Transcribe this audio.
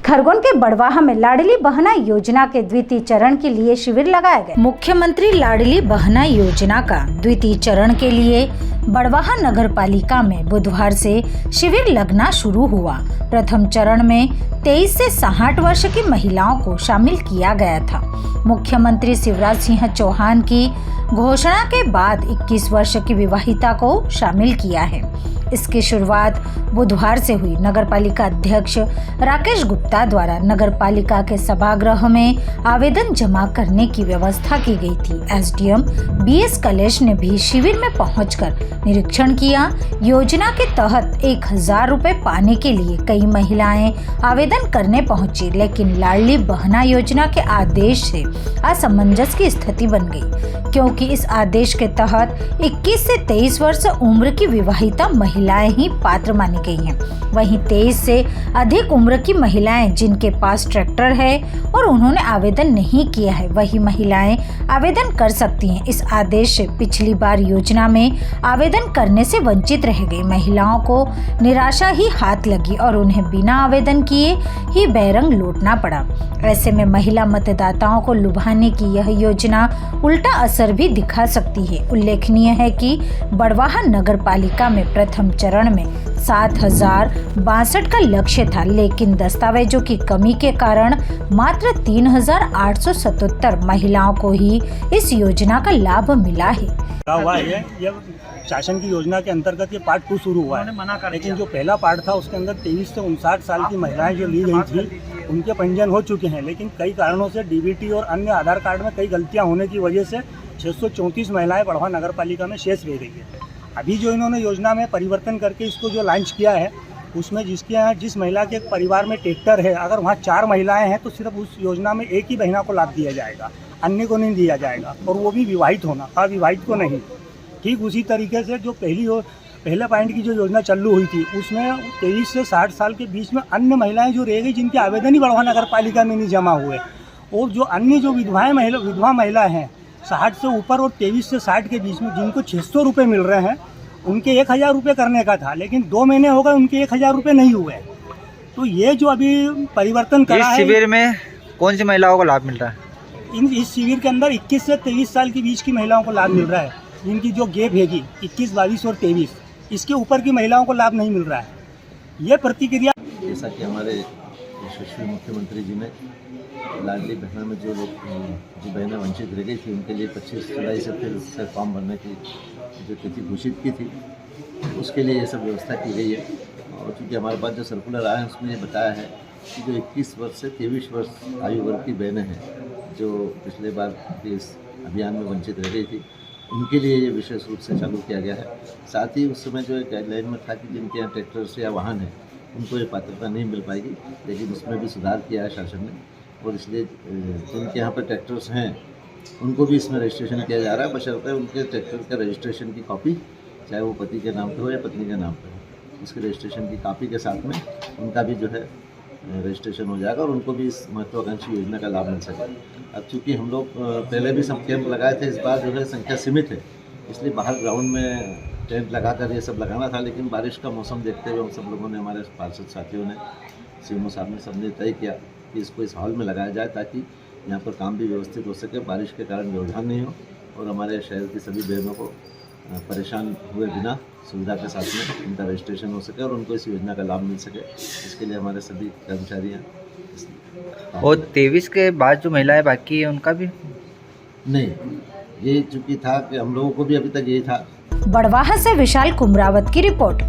खरगोन के बड़वाहा में लाडली बहना योजना के द्वितीय चरण के लिए शिविर लगाया गया। मुख्यमंत्री लाडली बहना योजना का द्वितीय चरण के लिए बड़वाहा नगर पालिका में बुधवार से शिविर लगना शुरू हुआ। प्रथम चरण में 23 से 60 वर्ष की महिलाओं को शामिल किया गया था। मुख्यमंत्री शिवराज सिंह चौहान की घोषणा के बाद 21 वर्ष की विवाहिता को शामिल किया है। इसकी शुरुआत बुधवार से हुई। नगरपालिका अध्यक्ष राकेश गुप्ता द्वारा नगरपालिका के सभागृह में आवेदन जमा करने की व्यवस्था की गई थी। एसडीएम बीएस कलेश ने भी शिविर में पहुंचकर निरीक्षण किया। योजना के तहत 1000 रुपए पाने के लिए कई महिलाएं आवेदन करने पहुंची, लेकिन लाडली बहना योजना के आदेश से असमंजस की स्थिति बन गई, क्योंकि इस आदेश के तहत 21 से 23 वर्ष उम्र की विवाहिता महिलाएं ही पात्र मानी गई हैं। वहीं 23 से अधिक उम्र की महिलाएं जिनके पास ट्रैक्टर है और उन्होंने आवेदन नहीं किया है, वही महिलाएं आवेदन कर सकती हैं। इस आदेश से पिछली बार योजना में आवेदन करने से वंचित रह गई महिलाओं को निराशा ही हाथ लगी और उन्हें बिना आवेदन किए ही बैरंग लौटना पड़ा। ऐसे में महिला मतदाताओं को लुभाने की यह योजना उल्टा असर भी दिखा सकती है। उल्लेखनीय है कि बड़वाहा नगर पालिका में प्रथम चरण में 7062 का लक्ष्य था, लेकिन दस्तावेजों की कमी के कारण मात्र 3877 महिलाओं को ही इस योजना का लाभ मिला है। ये शासन की योजना के अंतर्गत ये पार्ट 2 शुरू हुआ है, लेकिन जो पहला पार्ट था उसके अंदर 23 से 59 साल की महिलाएं जो ली गई थी उनके पंजीयन हो चुके हैं, लेकिन कई कारणों से डीबीटी और अन्य आधार कार्ड में कई गलतियां होने की वजह से 634 महिलाएं बड़वाहा नगर पालिका में शेष रह गई है। अभी जो इन्होंने योजना में परिवर्तन करके इसको जो लॉन्च किया है, उसमें जिसके यहाँ जिस महिला के परिवार में ट्रैक्टर है, अगर वहाँ 4 महिलाएं हैं तो सिर्फ उस योजना में एक ही बहना को लाभ दिया जाएगा, अन्य को नहीं दिया जाएगा, और वो भी विवाहित होना, अविवाहित को नहीं। ठीक उसी तरीके से जो पहले पॉइंट की जो योजना चालू हुई थी उसमें 23 से 60 साल के बीच में अन्य महिलाएं जो रह गई जिनके आवेदन ही बड़वाहा नगर पालिका में नहीं जमा हुए, और जो अन्य जो विधवा महिला हैं 60 से ऊपर और 23 से 60 के बीच में जिनको 600 रुपये मिल रहे हैं, उनके 1000 रुपये करने का था, लेकिन 2 महीने हो गए उनके 1000 रुपये नहीं हुए। तो ये जो अभी परिवर्तन करा है, इस शिविर में कौन सी महिलाओं को लाभ मिल रहा है? इस शिविर के अंदर 21 से 23 साल के बीच की महिलाओं को लाभ मिल रहा है, जिनकी जो गैप हैगी 21, 22 और 23, इसके ऊपर की महिलाओं को लाभ नहीं मिल रहा है। ये प्रतिक्रिया जैसा कि हमारे यशस्वी मुख्यमंत्री जी ने लाडली बहना में जो बहनें वंचित रह गई थी उनके लिए 25 जुलाई से फिर उससे फॉर्म भरने की जो तिथि घोषित की थी, उसके लिए ये सब व्यवस्था की गई है। और चूँकि हमारे पास जो सर्कुलर आया है उसमें ये बताया है कि जो 21 वर्ष से 23 वर्ष आयु वर्ग की बहनें हैं जो पिछले बार के इस अभियान में वंचित रह गई थी, उनके लिए ये विशेष रूप से चालू किया गया है। साथ ही उस समय जो एक गाइडलाइन में था कि जिनके यहाँ ट्रैक्टर्स या वाहन है उनको ये पात्रता नहीं मिल पाएगी, लेकिन उसमें भी सुधार किया है शासन ने, और इसलिए जिनके यहाँ पर ट्रैक्टर्स हैं उनको भी इसमें रजिस्ट्रेशन किया जा रहा है, बशर्ते उनके ट्रैक्टर का रजिस्ट्रेशन की कॉपी, चाहे वो पति के नाम पर हो या पत्नी के नाम पर हो, उसके रजिस्ट्रेशन की कॉपी के साथ में उनका भी जो है रजिस्ट्रेशन हो जाएगा और उनको भी इस महत्वाकांक्षी योजना का लाभ मिल सकेगा। अब चूँकि हम लोग पहले भी सब कैंप लगाए थे, इस बार जो है संख्या सीमित है, इसलिए बाहर ग्राउंड में टेंट लगाकर ये सब लगाना था, लेकिन बारिश का मौसम देखते हुए हम सब लोगों ने, हमारे पार्षद साथियों ने, सीएमओ साहब ने, सबने तय किया कि इसको इस हॉल में लगाया जाए ताकि यहाँ पर काम भी व्यवस्थित हो सके, बारिश के कारण व्यवधान नहीं हो और हमारे शहर की सभी बहनों को परेशान हुए बिना सुविधा के साथ में उनका रजिस्ट्रेशन हो सके और उनको इस योजना का लाभ मिल सके। इसके लिए हमारे सभी कर्मचारी हैं। और 23 के बाद जो महिलाएं बाकी है उनका भी नहीं, ये चूँकि था कि हम लोगों को भी अभी तक यही था। बड़वाहा से विशाल कुमरावत की रिपोर्ट।